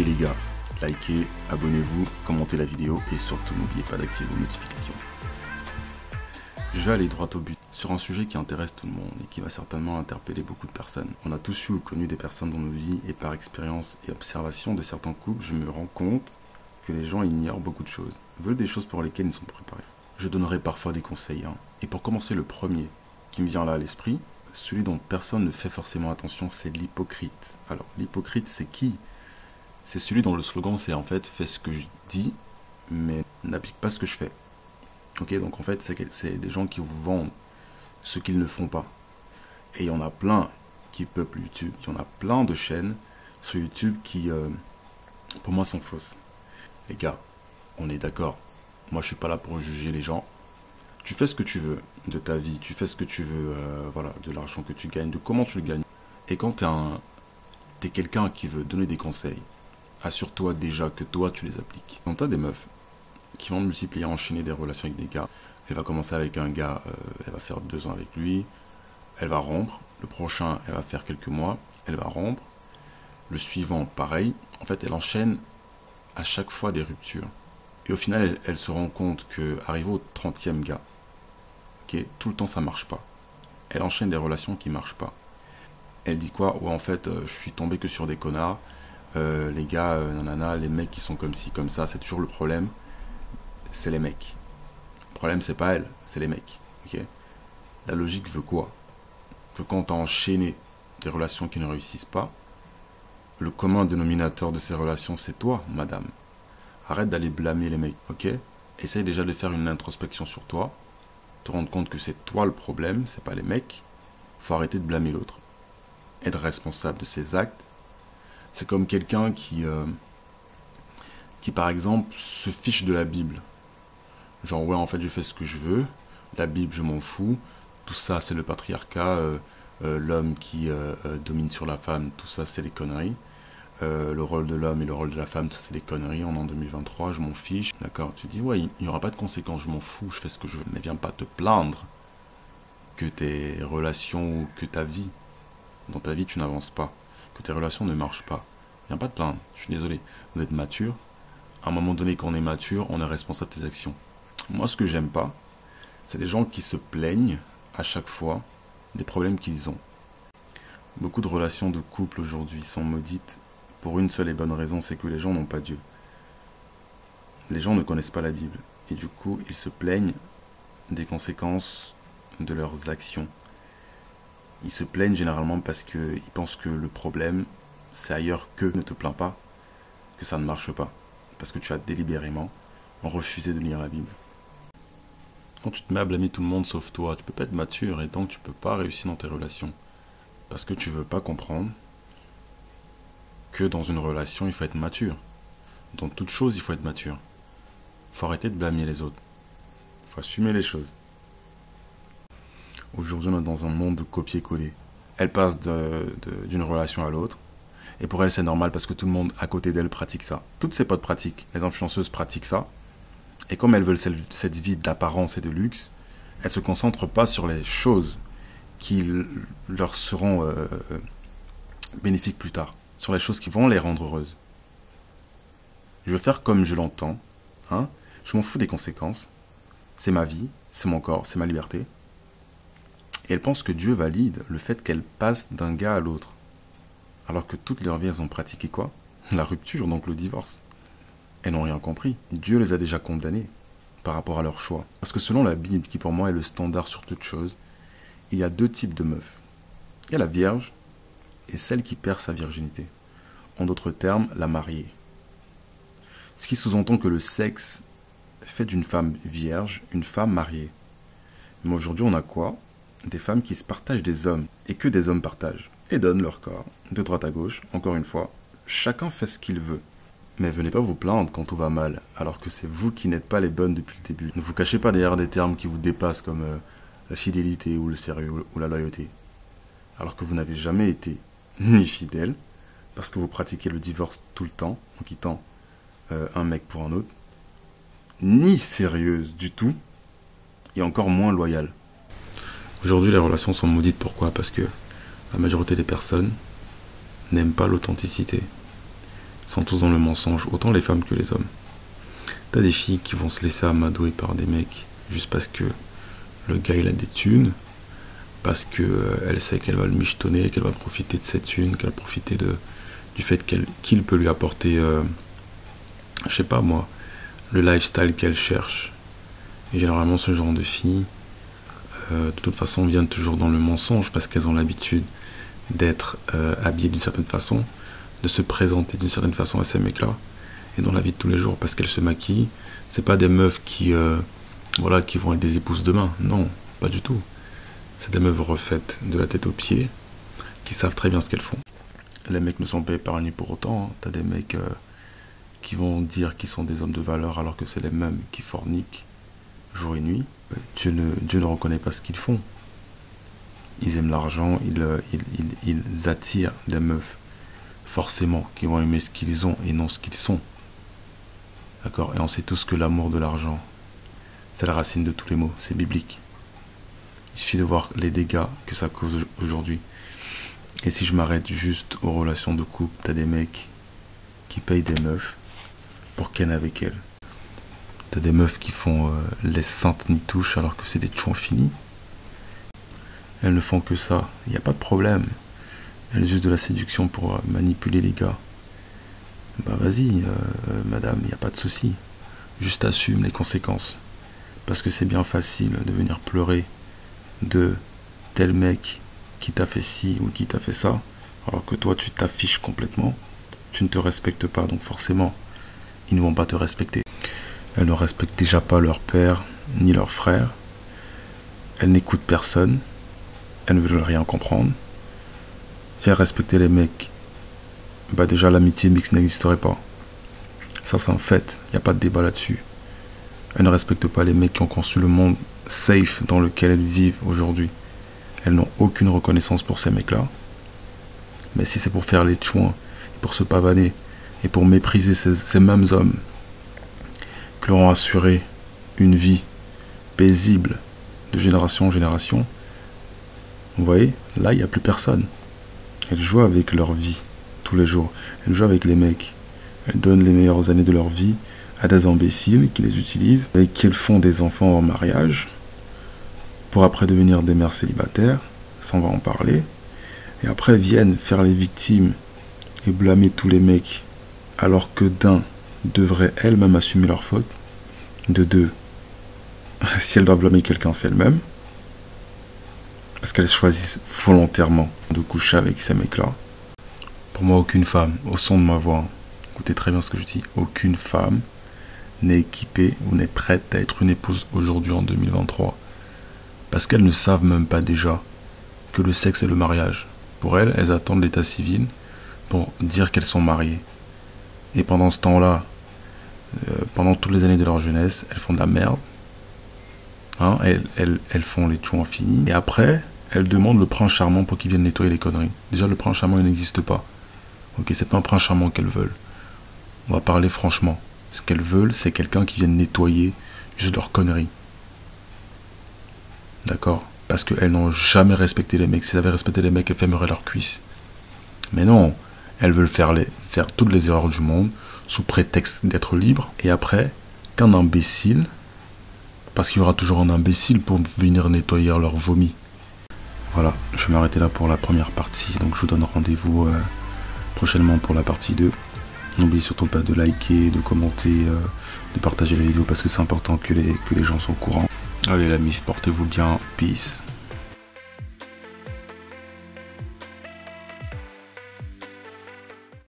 Et les gars, likez, abonnez-vous, commentez la vidéo et surtout n'oubliez pas d'activer vos notifications. Je vais aller droit au but sur un sujet qui intéresse tout le monde et qui va certainement interpeller beaucoup de personnes. On a tous eu ou connu des personnes dans nos vies et par expérience et observation de certains couples, je me rends compte que les gens ignorent beaucoup de choses, veulent des choses pour lesquelles ils ne sont pas préparés. Je donnerai parfois des conseils. Et pour commencer, le premier qui me vient là à l'esprit, celui dont personne ne fait forcément attention, c'est l'hypocrite. Alors, l'hypocrite, c'est qui? C'est celui dont le slogan, c'est en fait, fais ce que je dis, mais n'applique pas ce que je fais. Ok, donc en fait, c'est des gens qui vous vendent ce qu'ils ne font pas. Et il y en a plein qui peuplent YouTube. Il y en a plein de chaînes sur YouTube qui, pour moi, sont fausses. Les gars, on est d'accord. Moi, je suis pas là pour juger les gens. Tu fais ce que tu veux de ta vie. Tu fais ce que tu veux, voilà, de l'argent que tu gagnes, de comment tu le gagnes. Et quand t'es quelqu'un qui veut donner des conseils, assure-toi déjà que toi, tu les appliques. Quand t'as des meufs qui vont multiplier, enchaîner des relations avec des gars, elle va commencer avec un gars, elle va faire 2 ans avec lui, elle va rompre. Le prochain, elle va faire quelques mois, elle va rompre. Le suivant, pareil. En fait, elle enchaîne à chaque fois des ruptures. Et au final, elle se rend compte qu'arrivé au 30e gars, okay, tout le temps ça marche pas. Elle enchaîne des relations qui marchent pas. Elle dit quoi? Ouais, en fait, je suis tombé que sur des connards. Les gars, nanana, les mecs qui sont comme ci, comme ça, c'est toujours le problème. C'est les mecs. Le problème, c'est pas elle, c'est les mecs. Okay, la logique veut quoi? Que quand tu as enchaîné des relations qui ne réussissent pas, le commun dénominateur de ces relations, c'est toi, madame. Arrête d'aller blâmer les mecs, ok? Essaye déjà de faire une introspection sur toi, te rendre compte que c'est toi le problème, c'est pas les mecs. Faut arrêter de blâmer l'autre. Être responsable de ses actes. C'est comme quelqu'un qui, par exemple, se fiche de la Bible. Genre, ouais, en fait, je fais ce que je veux. La Bible, je m'en fous. Tout ça, c'est le patriarcat. L'homme qui domine sur la femme, tout ça, c'est des conneries. Le rôle de l'homme et le rôle de la femme, ça, c'est des conneries. On est en 2023, je m'en fiche. D'accord, tu dis, ouais, il n'y aura pas de conséquences, je m'en fous, je fais ce que je veux. Mais viens pas te plaindre que tes relations ou que ta vie, dans ta vie, tu n'avances pas. Que tes relations ne marchent pas. Viens pas te plaindre, je suis désolé. Vous êtes mature. À un moment donné, quand on est mature, on est responsable de ses actions. Moi, ce que j'aime pas, c'est les gens qui se plaignent à chaque fois des problèmes qu'ils ont. Beaucoup de relations de couple aujourd'hui sont maudites pour une seule et bonne raison, c'est que les gens n'ont pas Dieu. Les gens ne connaissent pas la Bible. Et du coup, ils se plaignent des conséquences de leurs actions. Ils se plaignent généralement parce qu'ils pensent que le problème, c'est ailleurs que ne te plains pas, que ça ne marche pas. Parce que tu as délibérément refusé de lire la Bible. Quand tu te mets à blâmer tout le monde sauf toi, tu peux pas être mature et donc tu peux pas réussir dans tes relations. Parce que tu veux pas comprendre que dans une relation, il faut être mature. Dans toute chose, il faut être mature. Il faut arrêter de blâmer les autres. Il faut assumer les choses. Aujourd'hui, on est dans un monde de copier-coller. Elle passe d'une relation à l'autre. Et pour elle, c'est normal parce que tout le monde à côté d'elle pratique ça. Toutes ses potes pratiquent. Les influenceuses pratiquent ça. Et comme elles veulent cette vie d'apparence et de luxe, elles ne se concentrent pas sur les choses qui leur seront bénéfiques plus tard. Sur les choses qui vont les rendre heureuses. Je veux faire comme je l'entends. Hein? Je m'en fous des conséquences. C'est ma vie, c'est mon corps, c'est ma liberté. Et elles pensent que Dieu valide le fait qu'elles passent d'un gars à l'autre. Alors que toute leur vie, elles ont pratiqué quoi? La rupture, donc le divorce. Elles n'ont rien compris. Dieu les a déjà condamnées par rapport à leur choix. Parce que selon la Bible, qui pour moi est le standard sur toute chose, il y a 2 types de meufs. Il y a la vierge et celle qui perd sa virginité. En d'autres termes, la mariée. Ce qui sous-entend que le sexe fait d'une femme vierge une femme mariée. Mais aujourd'hui, on a quoi? Des femmes qui se partagent des hommes, et que des hommes partagent, et donnent leur corps, de droite à gauche, encore une fois. Chacun fait ce qu'il veut. Mais venez pas vous plaindre quand tout va mal, alors que c'est vous qui n'êtes pas les bonnes depuis le début. Ne vous cachez pas derrière des termes qui vous dépassent comme la fidélité ou le sérieux ou la loyauté. Alors que vous n'avez jamais été ni fidèle, parce que vous pratiquez le divorce tout le temps, en quittant un mec pour un autre, ni sérieuse du tout, et encore moins loyale. Aujourd'hui, les relations sont maudites. Pourquoi? Parce que la majorité des personnes n'aiment pas l'authenticité. sont tous dans le mensonge, autant les femmes que les hommes. T'as des filles qui vont se laisser amadouer par des mecs juste parce que le gars il a des thunes, parce que elle sait qu'elle va le michetonner, qu'elle va profiter de cette thune, qu'elle va profiter du fait qu'il peut lui apporter, je sais pas moi, le lifestyle qu'elle cherche. Et généralement ce genre de filles, de toute façon, viennent toujours dans le mensonge parce qu'elles ont l'habitude d'être habillées d'une certaine façon, de se présenter d'une certaine façon à ces mecs-là, et dans la vie de tous les jours, parce qu'elles se maquillent. C'est pas des meufs qui vont être des épouses demain, non, pas du tout. C'est des meufs refaites de la tête aux pieds, qui savent très bien ce qu'elles font. Les mecs ne sont pas épargnés pour autant, hein. T'as des mecs qui vont dire qu'ils sont des hommes de valeur alors que c'est les mêmes qui forniquent jour et nuit. Dieu ne reconnaît pas ce qu'ils font. Ils aiment l'argent, ils attirent des meufs, forcément, qui vont aimer ce qu'ils ont et non ce qu'ils sont. D'accord? Et on sait tous que l'amour de l'argent, c'est la racine de tous les maux, c'est biblique. Il suffit de voir les dégâts que ça cause aujourd'hui. Et si je m'arrête juste aux relations de couple, t'as des mecs qui payent des meufs pour ken avec elles. T'as des meufs qui font les saintes nitouches alors que c'est des tchouans finis. Elles ne font que ça, il n'y a pas de problème. Elles usent de la séduction pour manipuler les gars. Bah vas-y, madame, il n'y a pas de souci. Juste assume les conséquences. Parce que c'est bien facile de venir pleurer de tel mec qui t'a fait ci ou qui t'a fait ça, alors que toi tu t'affiches complètement, tu ne te respectes pas, donc forcément, ils ne vont pas te respecter. Elles ne respectent déjà pas leur père ni leur frère. Elles n'écoutent personne. Elles ne veulent rien comprendre. Si elles respectaient les mecs, bah déjà l'amitié mixte n'existerait pas. Ça c'est un fait, il n'y a pas de débat là-dessus. Elles ne respectent pas les mecs qui ont conçu le monde safe dans lequel elles vivent aujourd'hui. Elles n'ont aucune reconnaissance pour ces mecs-là. Mais si c'est pour faire les chouins, pour se pavaner, et pour mépriser ces mêmes hommes qui leur ont assuré une vie paisible de génération en génération, vous voyez, là il n'y a plus personne. Elles jouent avec leur vie tous les jours. Elles jouent avec les mecs. Elles donnent les meilleures années de leur vie à des imbéciles qui les utilisent et qui font des enfants en mariage pour après devenir des mères célibataires, ça on va en parler, et après viennent faire les victimes et blâmer tous les mecs alors que d'un, devraient elles-mêmes assumer leur faute, de deux, si elles doivent blâmer quelqu'un, c'est elles-mêmes, parce qu'elles choisissent volontairement de coucher avec ces mecs-là. Pour moi, aucune femme, au son de ma voix, écoutez très bien ce que je dis, aucune femme n'est équipée ou n'est prête à être une épouse aujourd'hui en 2023. Parce qu'elles ne savent même pas déjà que le sexe est le mariage. Pour elles, elles attendent l'état civil pour dire qu'elles sont mariées. Et pendant ce temps-là, pendant toutes les années de leur jeunesse, elles font de la merde. Hein, elles font les chouans finis. Et après, elles demandent le prince charmant pour qu'il vienne nettoyer les conneries. Déjà, le prince charmant, il n'existe pas. Ok, c'est pas un prince charmant qu'elles veulent. On va parler franchement. Ce qu'elles veulent, c'est quelqu'un qui vienne nettoyer juste leurs conneries. D'accord? Parce qu'elles n'ont jamais respecté les mecs. Si elles avaient respecté les mecs, elles fermeraient leurs cuisses. Mais non, elles veulent faire toutes les erreurs du monde sous prétexte d'être libres. Et après, qu'un imbécile, parce qu'il y aura toujours un imbécile pour venir nettoyer leur vomi. Voilà, je vais m'arrêter là pour la première partie. Donc je vous donne rendez-vous prochainement pour la partie 2. N'oubliez surtout pas de liker, de commenter, de partager la vidéo parce que c'est important que les gens soient au courant. Allez la mif, portez-vous bien, peace.